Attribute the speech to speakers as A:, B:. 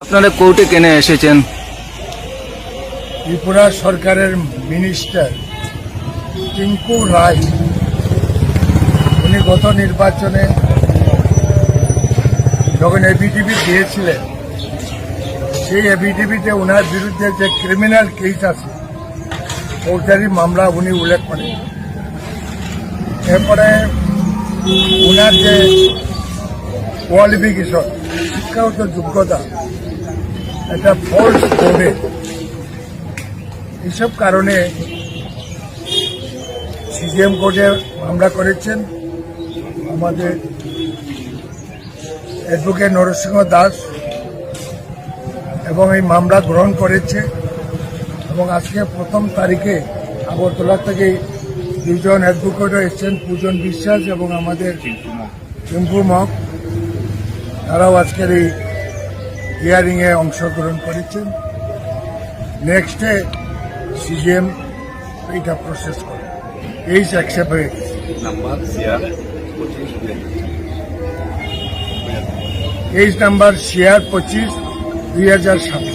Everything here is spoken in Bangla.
A: আপনারা কোর্টে কেন এসেছেন?
B: ত্রিপুরা সরকারের মিনিস্টার টিঙ্কু রায় উনি গত নির্বাচনে যখন এবিটিভি দিয়েছিলেন সেই এবিটিভিতে ওনার বিরুদ্ধে যে ক্রিমিনাল কেস আছে ফৌজদারি মামলা উনি উল্লেখ করেন। এরপরে ওনার যে কোয়ালিফিকেশন শিক্ষাগত যোগ্যতা এটা ফলস হবে, এইসব কারণে সিজিএম কোর্টে মামলা করেছেন আমাদের অ্যাডভোকেট নরসিংহ দাস এবং এই মামলা গ্রহণ করেছে এবং আজকে প্রথম তারিখে আগরতলা থেকে দুজন অ্যাডভোকেটও এসেছেন, পূজন বিশ্বাস এবং আমাদের টিঙ্কু মক, তারাও আজকের এই হিয়ারিংয়ে অংশগ্রহণ করেছেন। নেক্সটে সিজিএম এইটা প্রসেস করে কেস অ্যাকসেপ্ট হয়ে গেছে। Case number CR 25/2027।